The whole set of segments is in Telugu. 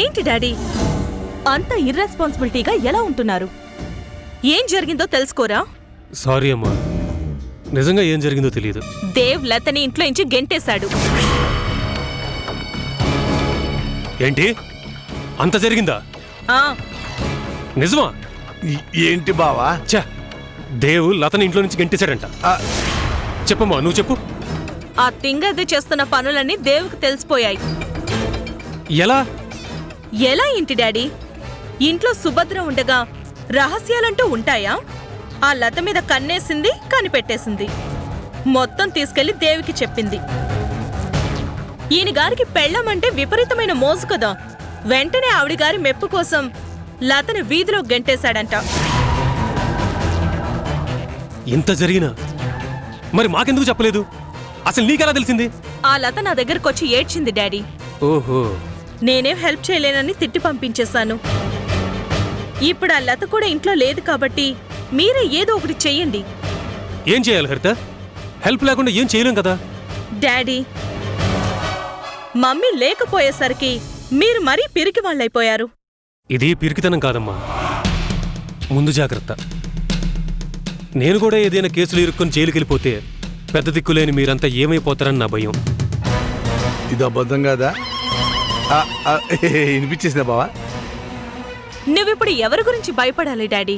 ఏంటి డాడీ అంత ఇర్రెస్పాన్సిబిలిటీగా ఎలా ఉంటున్నారు? ఏం జరిగిందో తెలుసుకోరా? సారీ అమ్మా, నిజంగా ఏం జరిగిందో తెలియదు. దేవ్ లతని ఇంట్లో నుంచి గెంటేశాడు. ఏంటి అంత జరిగిందా? ఆ నిజమా? ఏంటి బావా? ఛా, దేవు లతని ఇంట్లో నుంచి గెంటేశాడంట. చెప్పమ్మా, నువ్వు చెప్పు. ఆ తింగది చేస్తున్న పనులన్నీ దేవుకి తెలిసిపోయాయి. ఎలా? ఎలా ఏంటి డాడీ? ఇంట్లో సుభద్ర ఉండగా రహస్యాలంటూ ఉంటాయా? ఆ లత మీద కన్నేసింది, కనిపెట్టేసింది. మొత్తం తీసుకెళ్లి దేవికి చెప్పింది. ఈయన గారికి పెళ్ళమంటే విపరీతమైన మోజు కదా. వెంటనే ఆవిడ గారి మెప్పు కోసం లతని వీధిలో గెంటేశాడంట. ఇంత జరిగినా మరి మాకెందుకు చెప్పలేదు? అసలు నీకెలా తెలిసింది? ఆ లత నా దగ్గరకొచ్చి ఏడ్చింది డాడీ. ఓహో, నేనేం హెల్ప్ చేయలేనని తిట్టి పంపించేశాను. ఇప్పుడు ఆ లత కూడా ఇంట్లో లేదు కాబట్టి మీరే ఏదో ఒకటి చెయ్యండి. ఏం చేయాలి హరిత? హెల్ప్ లేకుండా ఏం చేయలేం కదా. డాడీ, మమ్మీ లేకపోయేసరికి మీరు మరీ పిరికి వాళ్ళైపోయారు. ఇది పిరికితనం కాదమ్మా, ముందు జాగ్రత్త. నేను కూడా ఏదైనా కేసులు ఇరుక్కుని జైలుకెళ్ళిపోతే పెద్ద దిక్కులేని మీరంతా ఏమైపోతారని నా భయం. ఇది అబద్ధం కాదా? వినిపించేసిందా బావా? నువ్విప్పుడు ఎవరి గురించి భయపడాలి డాడీ?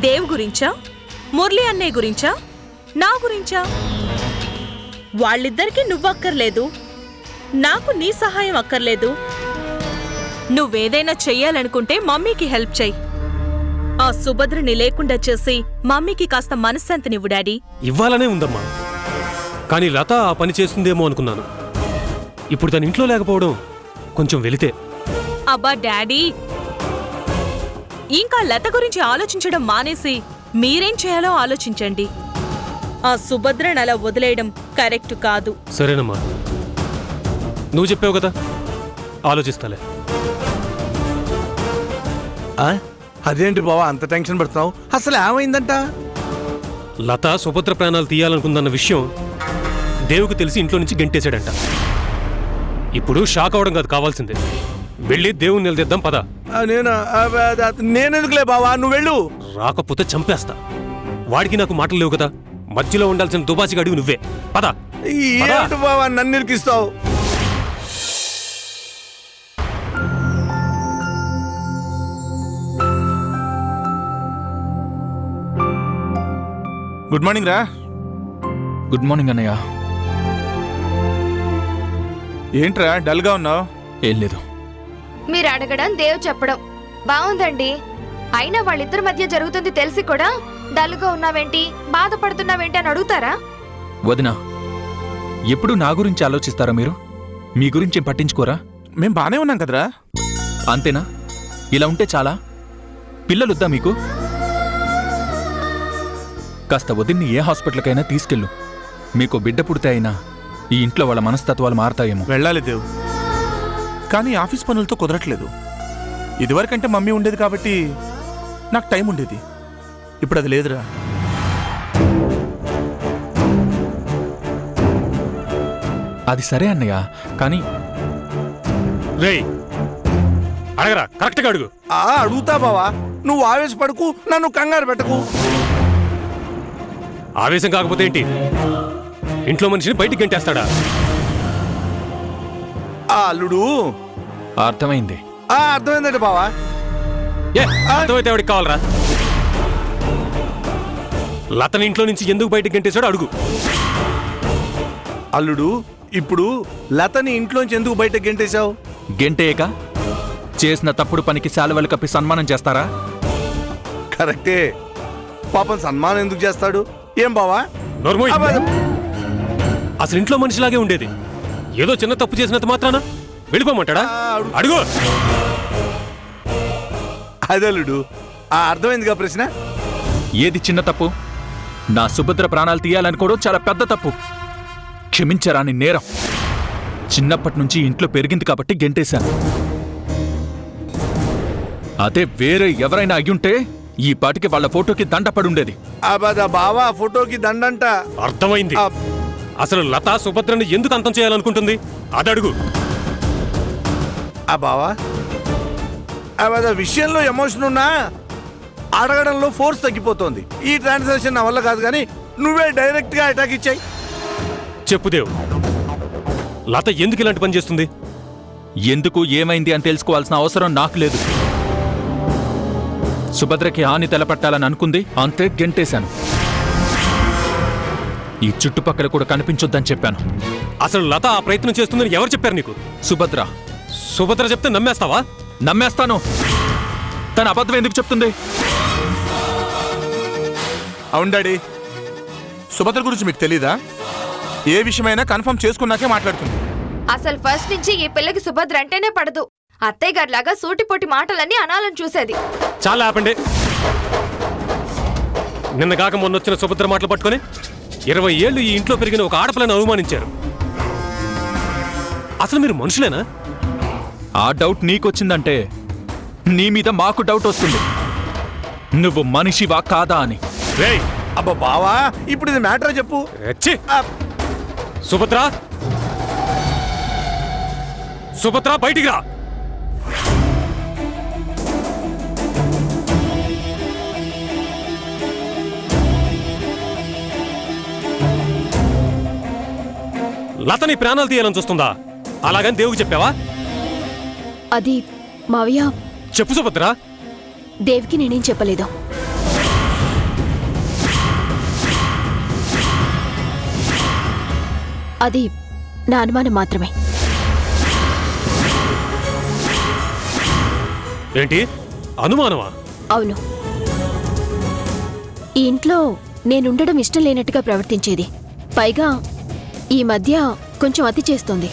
దేవ్ గురించా? మురళి అన్నయ్య గురించా? నా గురించా? వాళ్ళిద్దరికీ నువ్వక్కర్లేదు, నాకు నీ సహాయం అక్కర్లేదు. నువ్వేదైనా చెయ్యాలనుకుంటే మమ్మీకి హెల్ప్ చెయ్యి. ఆ సుభద్రని లేకుండా చేసి మమ్మీకి కాస్త మనశ్శాంతినివ్వు డాడీ. ఇవ్వాలనే ఉందమ్మా, కానీ లత ఆ పని చేస్తుందేమో అనుకున్నాను. ఇప్పుడు తన ఇంట్లో లేకపోవడం కొంచెం వెలితే. అబ్బా డాడీ, ఇంకా లత గురించి ఆలోచించడం మానేసి మీరేం చేయాలో ఆలోచించండి. ఆ సుభద్రను అలా వదిలేయడం కరెక్ట్ కాదు. సరేనమ్మా, నువ్వు చెప్పావు కదా, ఆలోచిస్తాలే. అదేంటి బావా అంత టెన్షన్ పడుతున్నావు? అసలు ఏమైందంట? లత సుభద్ర ప్రాణాలు తీయాలనుకుందన్న విషయం దేవుకు తెలిసి ఇంట్లో నుంచి గెంటేశాడంట. ఇప్పుడు షాక్ అవడం కాదు కావాల్సిందే, వెళ్ళి దేవుని నిలదీద్దాం పద. నేనెందుకులే బావా, నువ్వు వెళ్ళు. రాకపోతే చంపేస్తా. వాడికి నాకు మాటలు లేవు కదా, మధ్యలో ఉండాల్సిన దుబాసిగా అడిగి నువ్వే. పద. ఏంటి బావా నన్ను ఇరికిస్తావు? గుడ్ మార్నింగ్ రా. గుడ్ మార్నింగ్ అన్నయ్య. ఏంట్రా డల్గా ఉన్నావు? ఏం లేదు. మీరు అడగడం దేవ్ చెప్పడం బాగుందండి. అయినా వాళ్ళిద్దరి మధ్య జరుగుతుంది తెలిసి కూడా డల్గా ఉన్నావేంటి, బాధపడుతున్నావేంటి అని అడుగుతారా? వదినా, ఎప్పుడు నా గురించి ఆలోచిస్తారా మీరు? మీ గురించి పట్టించుకోరా? మేం బానే ఉన్నాం కదరా. అంతేనా? ఇలా ఉంటే చాలా? పిల్లలుద్దా మీకు? కాస్త వదిన్ని ఏ హాస్పిటల్కైనా తీసుకెళ్ళు. మీకు బిడ్డ పుడితే అయినా ఈ ఇంట్లో వాళ్ళ మనస్తత్వాలు మారతాయేమో. వెళ్ళాలి దేవ్, కానీ ఆఫీస్ పనులతో కుదరట్లేదు. ఇదివరకంటే మమ్మీ ఉండేది కాబట్టి నాకు టైం ఉండేది, ఇప్పుడు అది లేదురా. అది సరే అన్నయ్య, కానీ రేయ్, అడగరా, కరెక్ట్గా అడుగు. అడుగుతా బావా, నువ్వు ఆవేశపడకు, నన్ను కంగారు పెట్టకు. ఆవేశం కాకపోతే ఏంటి? ఇంట్లో మనిషిని బయటికి గంటేస్తాడా? అల్లుడు అర్థమైంది. అర్థమైందండి బావా. ఏ అర్థమైతే ఎవడికి కావాలరా? లతని ఇంట్లో నుంచి ఎందుకు బయటికి గంటేశాడో అడుగు. అల్లుడు, ఇప్పుడు లతని ఇంట్లోంచి ఎందుకు బయటకు గెంటేశావు? గెంటేయక చేసిన తప్పుడు పనికి శాలువలు కప్పి సన్మానం చేస్తారా? కరెక్టే. పాపం సన్మానం ఎందుకు చేస్తాడు? ఏం బావా? నోర్మోయ్, అసలు ఇంట్లో మనిషిలాగే ఉండేది. ఏదో చిన్న తప్పు చేసినంత మాత్రాన వెళ్ళిపోమంటాడా? అడుగు. అదలుడు, అర్థమైందిగా ప్రశ్న. ఏది చిన్న తప్పు? నా సుభద్ర ప్రాణాలు తీయాలనుకోవడం చాలా పెద్ద తప్పు, క్షమించరాని నేరం. చిన్నప్పటి నుంచి ఇంట్లో పెరిగింది కాబట్టి గెంటేశాను. అదే వేరే ఎవరైనా అయ్యుంటే ఈ పాటికి వాళ్ళ ఫోటోకి దండ పడుండేది. బావా ఫోటోకి దండంట. అర్థమైంది. అసలు లతా సుభద్రని ఎందుకు అంతం చేయాలనుకుంటుంది? అదడుగు. ఆ బావా ఆ విషయంలో ఎమోషన్ ఉన్నా అడగడంలో ఫోర్స్ తగ్గిపోతుంది. ఈ ట్రాన్సాక్షన్ నా వల్ల కాదు, కానీ నువ్వే డైరెక్ట్ గా అటాక్ ఇచ్చాయి. చెప్పు దేవ్, లత ఎందుకు ఇలాంటి పని చేస్తుంది? ఎందుకు ఏమైంది అని తెలుసుకోవాల్సిన అవసరం నాకు లేదు. సుభద్రకి హాని తలపట్టాలని అనుకుంది, అంతే గెంటేశాను. ఈ చుట్టుపక్కల కూడా కనిపించొద్దని చెప్పాను. అసలు లత ఆ ప్రయత్నం చేస్తుందని ఎవరు చెప్పారు నీకు? సుభద్ర. సుభద్ర చెప్తే నమ్మేస్తావా? నమ్మేస్తాను. తన అబద్ధం ఎందుకు చెప్తుంది? అవును డాడీ, సుభద్ర గురించి మీకు తెలీదా? ఏ విషయమైనా కన్ఫర్మ్ చేసుకున్నాకే మాట్లాడుతుంది. అసలు ఫస్ట్ నుంచి ఈ పిల్లకి సుభద్ర అంటేనే పడదు. అత్తయ్య గారిలాగా సూటిపోటి మాటలన్నీ అనాలని చూసేది. చాలా ఆపండి. నిన్న కాక మొన్నొచ్చిన సుభద్ర మాటలు పట్టుకొని 20 ఏళ్ళు ఈ ఇంట్లో పెరిగిన ఒక ఆడపిల్లని అవమానించారు. అసలు మీరు మనుషులేనా? ఆ డౌట్ నీకొచ్చిందంటే నీ మీద మాకు డౌట్ వస్తుంది. నువ్వు మనిషివా కాదా అని. రేయ్, అబ్బా బావా, ఇప్పుడు ఇది మ్యాటర్ చెప్పు. ఛీ! సుభద్ర, సుభద్ర బయటికి రా. లతని ప్రాణాలు తీయాలని చూస్తుందా? అలాగని దేవుడికి చెప్పావా? అది మావయ్య, చెప్పు సుభద్ర. దేవికి నేనేం చెప్పలేదు. అది నా అనుమానం మాత్రమే. ఏంటి అనుమానమా? అవును, ఈ ఇంట్లో నేనుండడం ఇష్టం లేనట్టుగా ప్రవర్తించేది. పైగా ఈ మధ్య కొంచెం అతి చేస్తోంది.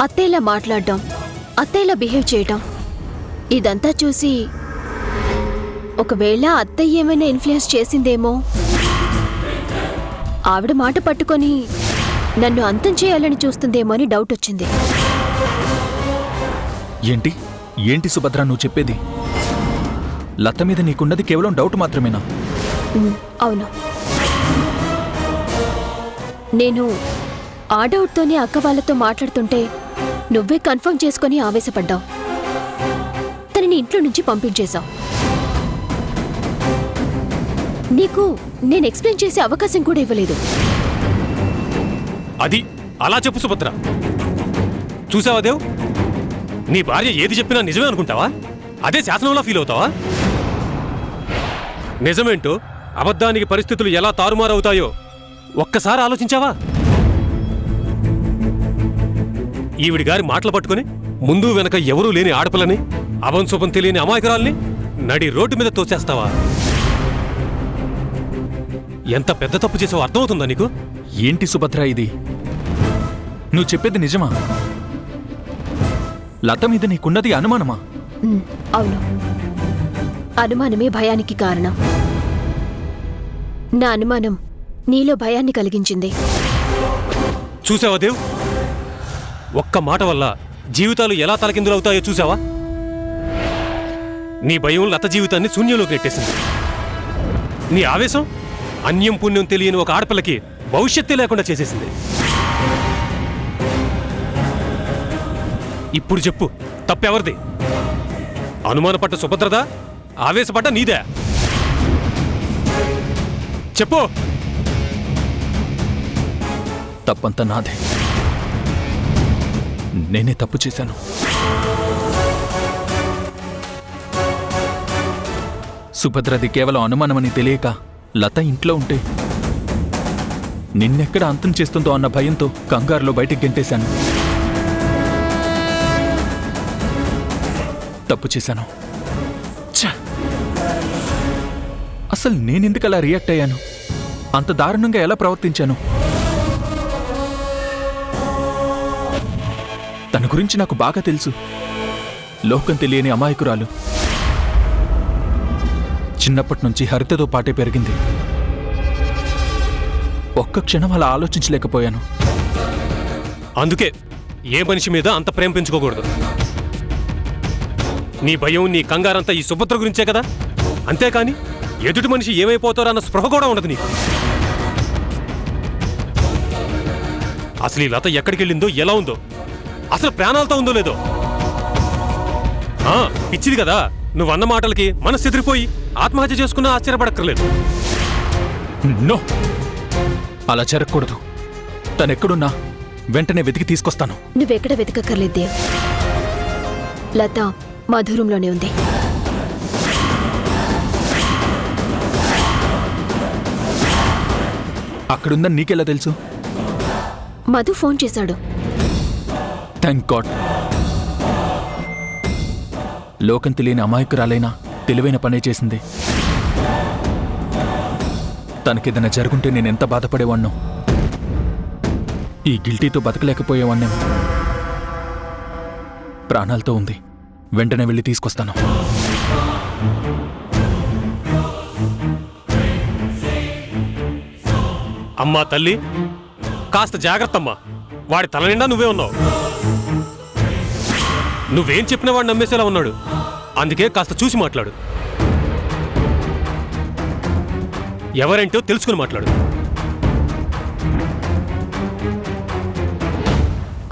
అత్తయ్యలా మాట్లాడడం, అత్తయ్యలా బిహేవ్ చేయడం, ఇదంతా చూసి ఒకవేళ అత్తయ్య ఏమైనా ఇన్ఫ్లుయెన్స్ చేసిందేమో, ఆవిడ మాట పట్టుకొని నన్ను అంతం చేయాలని చూస్తుందేమో అని డౌట్ వచ్చింది. ఏంటి ఏంటి సుభద్ర నువ్వు చెప్పేది? లత మీద నీకున్నది కేవలం డౌట్ మాత్రమేనా? అవును, నేను ఆ డౌట్తోనే అక్క వాళ్ళతో మాట్లాడుతుంటే నువ్వే కన్ఫర్మ్ చేసుకొని ఆవేశపడ్డావు. తనని ఇంట్లో నుంచి పంపించేశావు. నీకు నేను ఎక్స్ప్లెయిన్ చేసే అవకాశం కూడా ఇవ్వలేదు. అది అలా చెప్పు సుభద్ర. చూసావా దేవ్, నీ భార్య ఏది చెప్పినా నిజమే అనుకుంటావా? అదే శాసనంలా ఫీల్ అవుతావా? నిజమేంటో, అబద్ధానికి పరిస్థితులు ఎలా తారుమారవుతాయో ఒక్కసారి ఆలోచించావా? ఈవిడి గారి మాటలు పట్టుకుని ముందు వెనక ఎవరూ లేని ఆడపిల్లని, అభంశుభం తెలియని అమాయకురాల్ని నడి రోడ్డు మీద తోచేస్తావా? ఎంత పెద్ద తప్పు చేసావో అర్థమవుతుందా నీకు? ఏంటి సుభద్ర ఇది? నువ్వు చెప్పేది నిజమా? లత మీద నీకున్నది అనుమానమా? అవును, అనుమానమే భయానికి కారణం. నా అనుమానం నీలో భయాన్ని కలిగించింది. చూసావా దేవ్, ఒక్క మాట వల్ల జీవితాలు ఎలా తలకిందులవుతాయో చూసావా? నీ భయం లత జీవితాన్ని శూన్యంలోకి నెట్టేసింది. నీ ఆవేశం అన్యం పుణ్యం తెలియని ఒక ఆడపిల్లకి భవిష్యత్తే లేకుండా చేసేసింది. ఇప్పుడు చెప్పు, తప్పెవరిది? అనుమానపడ్డ సుభద్రదా, ఆవేశపడ్డ నీదే? చెప్పు. తప్పంతా నాదే. నేనే తప్పు చేశాను. సుభద్రది కేవలం అనుమానమని తెలియక లత ఇంట్లో ఉంటే నిన్నెక్కడ అంతం చేస్తుందో అన్న భయంతో కంగారులో బయటికి గెంటేశాను. తప్పు చేశాను. ఛ! అసలు నేనెందుకు అలా రియాక్ట్ అయ్యాను? అంత దారుణంగా ఎలా ప్రవర్తించాను? తన గురించి నాకు బాగా తెలుసు. లోకం తెలియని అమాయకురాలు. చిన్నప్పటి నుంచి హరితతో పాటే పెరిగింది. ఒక్క క్షణం అలా ఆలోచించలేకపోయాను. అందుకే ఏ మనిషి మీద అంత ప్రేమ పెంచుకోకూడదు. నీ భయం, నీ కంగారంతా ఈ సుభద్ర గురించే కదా. అంతేకాని ఎదుటి మనిషి ఏమైపోతారో అన్న స్పృహ కూడా ఉండదు నీకు. అసలు ఈ లత ఎక్కడికి వెళ్ళిందో, ఎలా ఉందో అసలు ప్రాణాలతో ఉందో లేదో. పిచ్చిది కదా, నువ్వన్న మాటలకి మనసు ఎదిరిపోయి ఆత్మహత్య చేసుకున్నా ఆశ్చర్యపడక్కర్లేదు. నో, అలా జరగకూడదు. తనెక్కడున్నా వెంటనే వెతికి తీసుకొస్తాను. నువ్వెక్కడ వెతకక్కర్లేదు దేవ్. లత మధురంలోనే ఉంది. అక్కడుందని నీకెలా తెలుసు? మధు ఫోన్ చేశాడు. Thank God. లోకం తెలియని అమాయకురాలైనా తెలివైన పనే చేసింది. తనకేదైనా జరుగుంటే నేనెంత బాధపడేవాణ్ణో. ఈ గిల్టీతో బతకలేకపోయేవాణ్ణేమో. ప్రాణాలతో ఉంది. వెంటనే వెళ్ళి తీసుకొస్తాను. అమ్మా తల్లి, కాస్త జాగ్రత్తమ్మా. వాడి తల నిండా నువ్వే ఉన్నావు. నువ్వేం చెప్పినా వాడు నమ్మేసేలా ఉన్నాడు. అందుకే కాస్త చూసి మాట్లాడు. ఎవరేంటో తెలుసుకుని మాట్లాడు.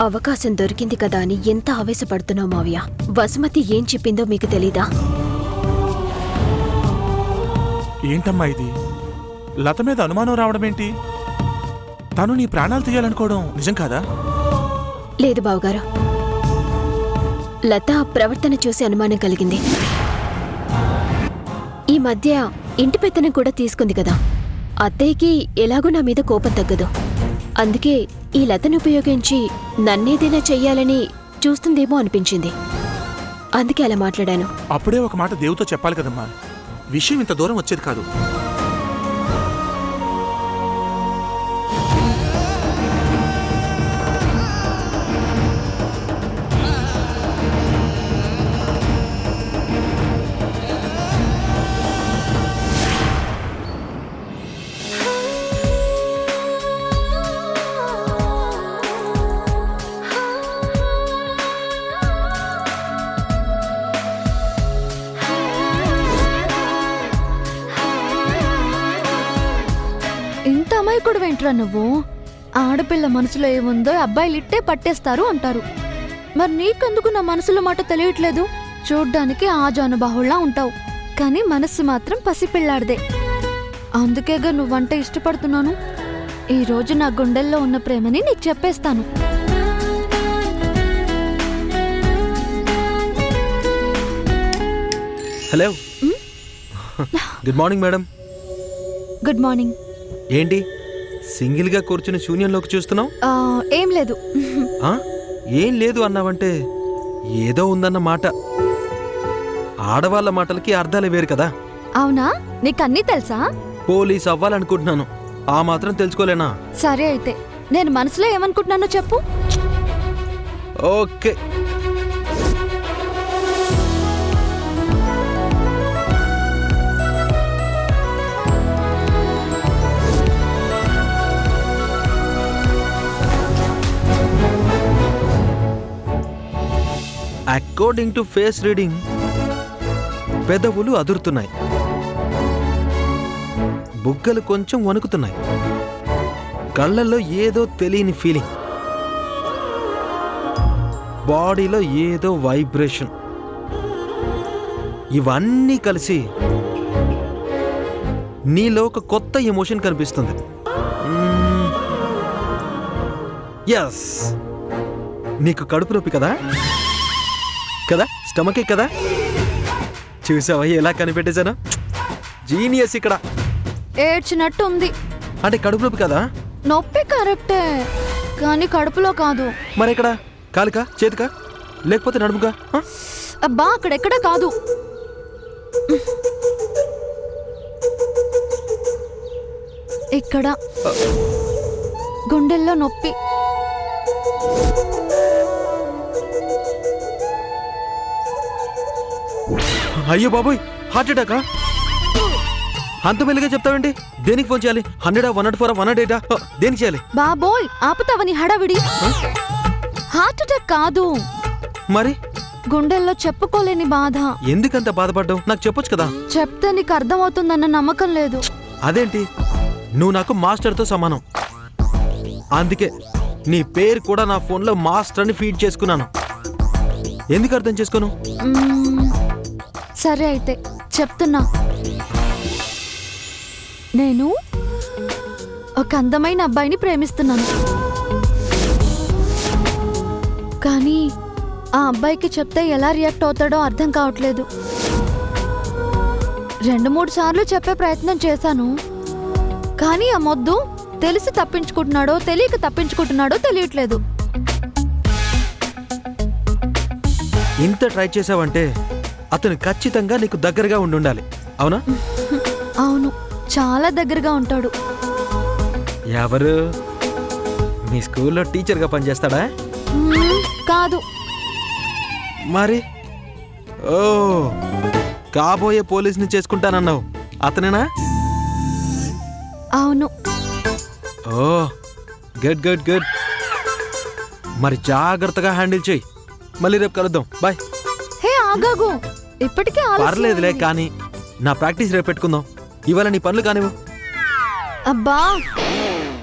అవకాశం దొరికింది కదా అని ఎంత ఆవేశపడుతున్నావు మావయ్య. వసుమతి ఏం చెప్పిందో మీకు తెలీదా? ఏంటమ్మా ఇది? లత మీద అనుమానం రావడం ఏంటి? తను నీ ప్రాణాలు తీయాలనుకోవడం నిజం కాదా? లేదు బావగారు, లత ప్రవర్తన చూసి అనుమానం కలిగింది. ఈ మధ్య ఇంటి పెత్తనం కూడా తీసుకుంది కదా. అత్తయ్యకి ఎలాగూ నా మీద కోపం తగ్గదు. అందుకే ఈ లతను ఉపయోగించి నన్నేదైనా చెయ్యాలని చూస్తుందేమో అనిపించింది. అందుకే అలా మాట్లాడాను. అప్పుడే ఒక మాట దేవుతో చెప్పాలి కదమ్మా. విషయం ఇంత దూరం వచ్చేది కాదు. ఇంత అమాయకుడు వెంట్రా నువ్వు. ఆడపిల్ల మనసులో ఏముందో అబ్బాయిలు ఇట్టే పట్టేస్తారు అంటారు. మరి నీకెందుకు నా మనసులో మాట తెలియట్లేదు? చూడ్డానికి ఆజానుబాహుళ్లా ఉంటావు, కానీ మనస్సు మాత్రం పసిపిల్లాడిదే. అందుకేగా నువ్వంటే ఇష్టపడుతున్నాను. ఈ రోజు నా గుండెల్లో ఉన్న ప్రేమని నీకు చెప్పేస్తాను. Hello. Good morning madam. Good morning. ఏంటి సింగిల్గా కూర్చుని శూన్యంలోకి చూస్తున్నావు? ఏం లేదు. ఏం లేదు అన్నావంటే ఏదో ఉందన్న మాట. ఆడవాళ్ళ మాటలకి అర్థాలే వేరు కదా. అవునా, నీకన్నీ తెలుసా? పోలీస్ అవ్వాలనుకుంటున్నాను, ఆ మాత్రం తెలుసుకోలేనా? సరే అయితే నేను మనసులో ఏమనుకుంటున్నానో చెప్పు. Okay. According to face reading పెదవులు అదురుతున్నాయి, బుగ్గలు కొంచెం వణుకుతున్నాయి, కళ్ళల్లో ఏదో తెలియని ఫీలింగ్, బాడీలో ఏదో వైబ్రేషన్. ఇవన్నీ కలిసి నీలో ఒక కొత్త ఎమోషన్ కనిపిస్తుంది. ఎస్, నీకు కడుపు నొప్పి కదా కదా, స్టమకే కదా. చూసావా ఎలా కనిపెట్టేశాను? జీనియస్. ఇక్కడ ఏడ్చినట్టు ఉంది. అంటే కడుపు నొప్పి కదా? నొప్పి కరెక్టే, కానీ కడుపులో కాదు. మరి ఇక్కడ కాలుకా, చేతికా, లేకపోతే నడుముగా? అబ్బా, అక్కడెక్కడ కాదు. ఇక్కడ గుండెల్లో నొప్పి. అయ్యో బాబోయ్, హార్ట్ అటాకా? అంత మెల్లిగా చెప్తావేంటి? దేనికి ఫోన్ చేయాలి? 100, 104, 108? దేనికి చేయాలి? బాబోయ్, ఆపుతావని హడావిడి. హార్ట్ అటాక్ కాదు, మరి గుండెల్లో చెప్పుకోలేని బాధ. ఎందుకంత బాధపడ్డావు? నాకు చెప్పొచ్చు కదా. చెప్తే నీకు అర్థమవుతుందన్న నమ్మకం లేదు. అదేంటి, నువ్వు నాకు మాస్టర్తో సమానం. అందుకే నీ పేరు కూడా నా ఫోన్లో మాస్టర్ అని ఫీడ్ చేసుకున్నాను. ఎందుకు అర్థం చేసుకోను? సరే అయితే చెప్తున్నా. నేను ఒక అందమైన అబ్బాయిని ప్రేమిస్తున్నాను. కానీ ఆ అబ్బాయికి చెప్తే ఎలా రియాక్ట్ అవుతాడో అర్థం కావట్లేదు. 2-3 సార్లు చెప్పే ప్రయత్నం చేశాను. కానీ ఆ మొద్దు తెలిసి తప్పించుకుంటున్నాడో తెలియక తప్పించుకుంటున్నాడో తెలియట్లేదు. ఇంత ట్రై చేసావంటే అతను ఖచ్చితంగా నీకు దగ్గరగా ఉండాలి, అవునా? అవును, చాలా దగ్గరగా ఉంటాడు. ఎవరు? మీ స్కూల్లో టీచర్గా పనిచేస్తాడా? కాదు. మరి ఓ, కాబోయే పోలీస్ని చేసుకుంటానన్నావు, అతనేనా? అవును. ఓ, గుడ్ గుడ్ గుడ్. మరి జాగ్రత్తగా హ్యాండిల్ చేయి. మళ్ళీ రేపు కలుద్దాం. బాయ్. హే ఆగాగు, ఇప్పటికే ఆలస్యం పర్లేదులే, అయింది. కానీ నా ప్రాక్టీస్ రేపు పెట్టుకుందాం. ఇవాళ నీ పనులు కానివ్వు. అబ్బా,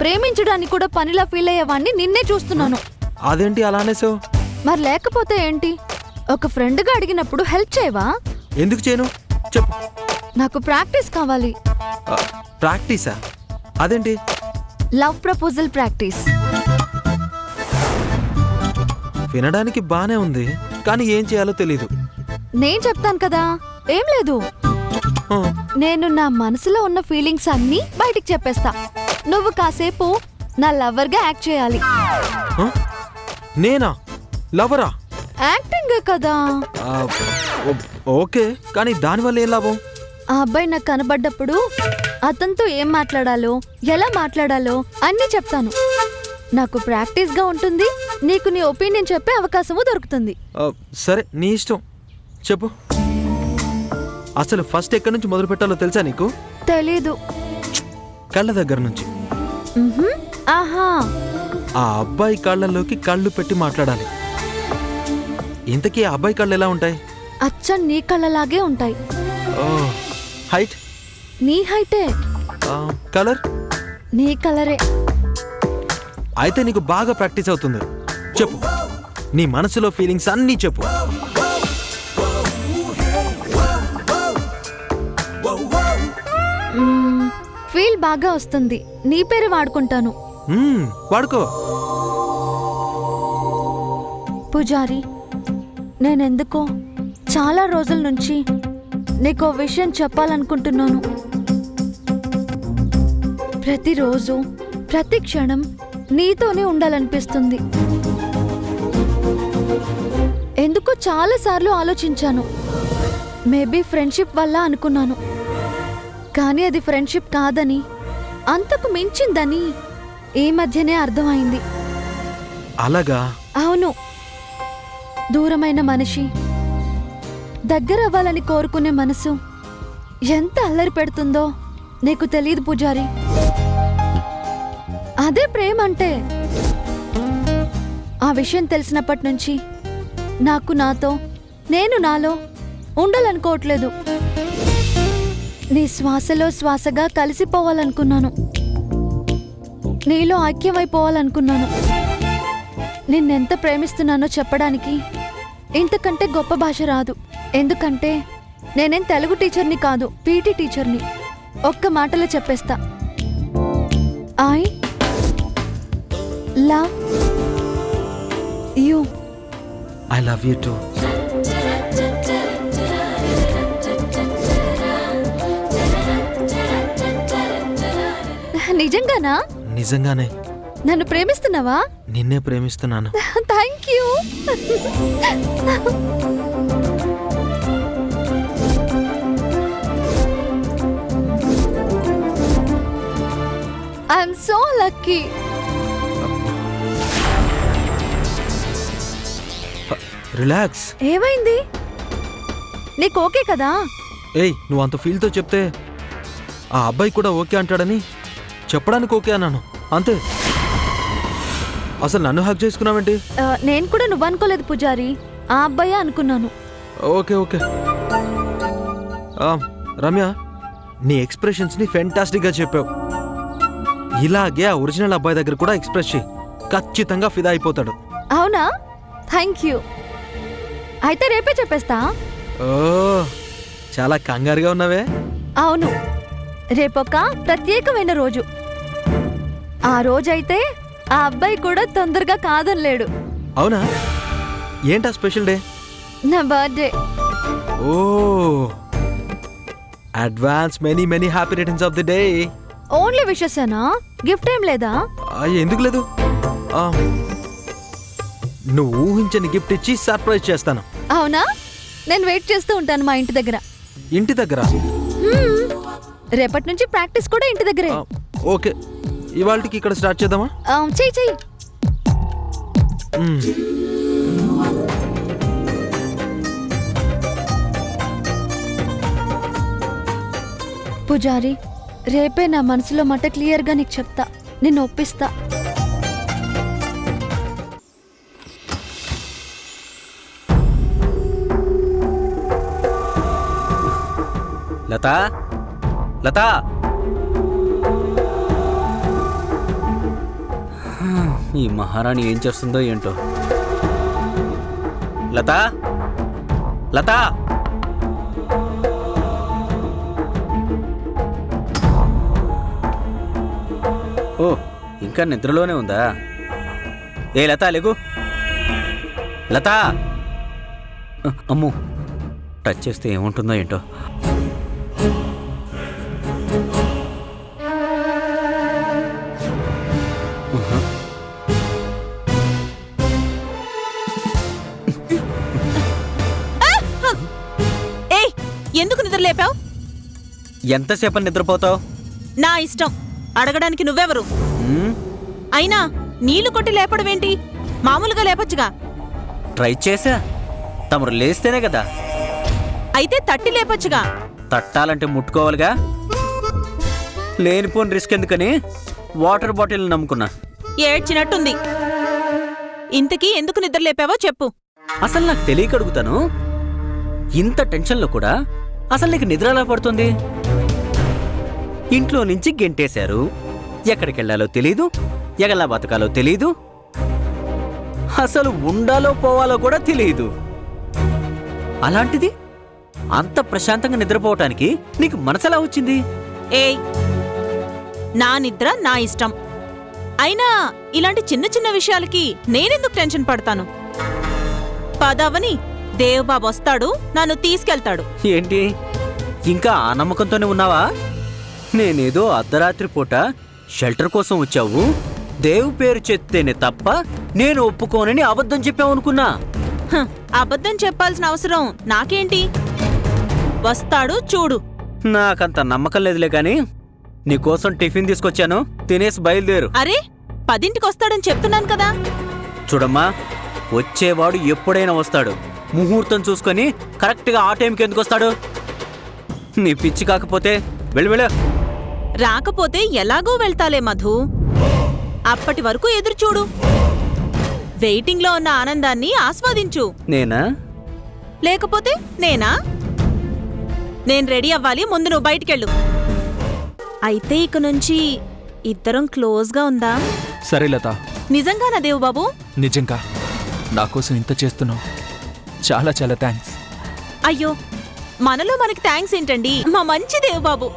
ప్రేమించడానికి కూడా పనిలా ఫీల్ అయ్యేవాడిని నిన్నే చూస్తున్నాను. అదేంటి అలా అనేసావు? మరి లేకపోతే ఏంటి? ఒక ఫ్రెండ్గా అడిగినప్పుడు హెల్ప్ చేయవా? ఎందుకు చేయను చెప్పు. నాకు ప్రాక్టీస్ కావాలి. ప్రాక్టీసా? అదేంటి? Love proposal practice. వినడానికి బానే ఉంది, కానీ ఏం చేయాలో తెలీదు. నేను చెప్తాను కదా. ఏం లేదు, ఆ, నేను నా మనసులో ఉన్న ఫీలింగ్స్ అన్నీ బయటికి చెప్పేస్తా. నువ్వు కాసేపు నా లవర్గా యాక్ట్ చేయాలి. ఆ? నేనా లవరా? యాక్టింగే కదా. ఆ, ఓకే, కానీ దానివల్ల ఏం లాభం? ఆ అబ్బాయి నాకు కనబడ్డప్పుడు అతనితో ఏం మాట్లాడాలో ఎలా మాట్లాడాలో అన్నీ చెప్తాను. నాకు ప్రాక్టీస్గా ఉంటుంది, నీకు నీ ఒపీనియన్ చెప్పే అవకాశము దొరుకుతుంది. ఆ, సరే నీ ఇష్టం, చెప్పు. అసలు ఫస్ట్ ఎక్కడి నుంచి మొదలు పెట్టాలో తెలుసా నీకు? తెలీదు. కళ్ళ దగ్గర నుంచి. ఆహా, ఆ అబ్బాయి కళ్ళల్లోకి కళ్ళు పెట్టి మాట్లాడాలి. ఇంతకీ ఆ అబ్బాయి కళ్ళు ఎలా ఉంటాయి? అచ్చం నీ కళ్ళలాగే ఉంటాయి. ఓ, హైట్? నీ హైటే. కలర్? నీ కలరే. అయితే నీకు బాగా ప్రాక్టీస్ అవుతుంది. చెప్పు, నీ మనసులో ఫీలింగ్స్ అన్నీ చెప్పు. ఫీల్ బాగా వస్తుంది. నీ పేరు వాడుకుంటాను. వాడుకో. పూజారి, నేనెందుకో చాలా రోజుల నుంచి నీకో విషయం చెప్పాలనుకుంటున్నాను. ప్రతిరోజు ప్రతి క్షణం నీతోనే ఉండాలనిపిస్తుంది. ఎందుకో చాలాసార్లు ఆలోచించాను. మేబీ ఫ్రెండ్షిప్ వల్ల అనుకున్నాను. కానీ అది ఫ్రెండ్షిప్ కాదని, అంతకు మించిందని ఈ మధ్యనే అర్థమైంది. అలాగా? అవును. దూరమైన మనిషి దగ్గర అవ్వాలని కోరుకునే మనసు ఎంత అల్లరి పెడుతుందో నీకు తెలియదు పూజారి. అదే ప్రేమ అంటే. ఆ విషయం తెలిసినప్పటి నుంచి నాకు నాతో, నేను నాలో ఉండాలనుకోవట్లేదు. నీ శ్వాసలో శ్వాసగా కలిసిపోవాలనుకున్నాను. నీలో ఐక్యమైపోవాలనుకున్నాను. నిన్నెంత ప్రేమిస్తున్నానో చెప్పడానికి ఇంతకంటే గొప్ప భాష రాదు. ఎందుకంటే నేనేం తెలుగు టీచర్ని కాదు, పీటీ టీచర్ని. ఒక్క మాటలో చెప్పేస్తా. I love you. I love you two. నిజంగానా? నిజంగానే. నన్ను ప్రేమిస్తున్నావా? నిన్నే ప్రేమిస్తున్నాను. Thank you. I'm so lucky. Relax. ఏమైంది? నీకు ఓకే కదా? ఏయ్, నువ్వు అంత ఫీల్తో చెప్తే ఆ అబ్బాయి కూడా ఓకే అంటాడని చెప్పడానికి ఓకే అన్నాను, అంతే. అసలు నన్ను హక్ చేసుకున్నావేంటి? నేను కూడా నువ్వు అనుకోలేదు పూజారి, ఆ అబ్బాయే అనుకున్నాను. Okay okay. రమ్య, నీ ఎక్స్ప్రెషన్స్ని ఫెంటాస్టిక్గా చెప్పావు. ఇలాగే ఆ ఒరిజినల్ అబ్బాయి దగ్గర కూడా ఎక్స్ప్రెస్ చేయి. ఖచ్చితంగా ఫిదా అయిపోతాడు. అవునా? Thank you. అయితే రేపే చెప్పేస్తా. ఓ చాలా కంగారుగా ఉన్నావే. అవును, రేపొక ప్రత్యేకమైన రోజు. ఆ రోజైతే ఆ అబ్బాయి కూడా తొందరగా కాదనలేడు. అవునా? ఏంటా స్పెషల్ డే? నా birthday. Oh advance many many happy returns of the day. Only విషెసేనా? గిఫ్ట్ ఏం లేదా? ఎందుకు లేదు? ఆ, నువ్వు ఊహించని గిఫ్ట్ ఇచ్చి సర్ప్రైజ్ చేస్తాను. అవునా? నేను వెయిట్ చేస్తూ ఉంటాను మా ఇంటి దగ్గర. ఇంటి దగ్గర? రేపటి నుంచి ప్రాక్టీస్ కూడా ఇంటి దగ్గరే. ఓకే, ఇవాళకి ఇక్కడ స్టార్ట్ చేద్దామా? చెయ్యి చెయ్యి. పూజారి, రేపే నా మనసులో మాట క్లియర్గా నీకు చెప్తా. నిన్ను ఒప్పిస్తా. లతా, లతా, ఈ మహారాణి ఏం చేస్తుందో ఏంటో. లతా, లతా, ఓ ఇంకా నిద్రలోనే ఉందా? ఏ లతా లేగు. లతా, అమ్మో టచ్ చేస్తే ఏముంటుందో ఏంటో. ఏయ్, ఎందుకు నిద్ర లేపావు? ఎంతసేపని నిద్రపోతావు? నా ఇష్టం. అడగడానికి నువ్వెవరు? అయినా నీళ్లు కొట్టి లేపడమేంటి? మామూలుగా లేపచ్చుగా. ట్రై చేసా, తమరు లేస్తేనే కదా. అయితే తట్టి లేపచ్చుగా. తట్టాలంటే ముట్టుకోవాలిగా. లేనిపోని రిస్క్ ఎందుకని వాటర్ బాటిల్ నమ్ముకున్నా. ఏడ్చినట్టుంది. ఇంతకీ ఎందుకు నిద్ర లేపావో చెప్పు. అసలు నాకు తెలియక అడుగుతాను, ఇంత టెన్షన్లో కూడా అసలు నీకు నిద్ర ఎలా పడుతుంది? ఇంట్లో నుంచి గెంటేశారు, ఎక్కడికెళ్లాలో తెలీదు, ఎగలా బతకాలో తెలీదు, అసలు ఉండాలో పోవాలో కూడా తెలియదు. అలాంటిది అంత ప్రశాంతంగా నిద్రపోవటానికి నీకు మనసెలా వచ్చింది? ఏయ్, నా నిద్ర నా ఇష్టం. అయినా ఇలాంటి చిన్న చిన్న విషయాలకి నేనెందుకు టెన్షన్ పడతాను? పదవని దేవబాబు వస్తాడు, నన్ను తీసుకెళ్తాడు. ఏంటి ఇంకా ఆ నమ్మకంతోనే ఉన్నావా? నేనేదో అర్ధరాత్రి పూట షెల్టర్ కోసం వచ్చావు, దేవు పేరు చెప్తేనే తప్ప నేను ఒప్పుకోనని అబద్ధం చెప్పావనుకున్నా. అబద్ధం చెప్పాల్సిన అవసరం నాకేంటి? వస్తాడు చూడు. నాకంత నమ్మకం లేదులే కాని నీకోసం టిఫిన్ తీసుకొచ్చాను, తినేసి బయలుదేరు. అరే, 10ంటికి వస్తాడని చెప్తున్నాను కదా. చూడమ్మా, వచ్చేవాడు ఎప్పుడైనా వస్తాడు. ముహూర్తం చూసుకొని కరెక్ట్గా ఆ టైంకి ఎందుకు వస్తాడు? నీ పిచ్చి కాకపోతే వెళ్ళు. రాకపోతే ఎలాగో వెళ్తాలే మధు. అప్పటి వరకు ఎదురు చూడు. వెయిటింగ్లో ఉన్న ఆనందాన్ని ఆస్వాదించు. నేనా? లేకపోతే నేనా? నేను రెడీ అవ్వాలి, ముందు నువ్వు బయటికెళ్ళు. అయితే ఇక నుంచి ఇద్దరం క్లోజ్గా ఉందా? సరే లత, నిజంగానా దేవుబాబు? నిజంగా నా కోసం ఇంత చేస్తున్నావు, చాలా చాలా థ్యాంక్స్. అయ్యో, మనలో మనకి థ్యాంక్స్ ఏంటండి, మా మంచి దేవుబాబు.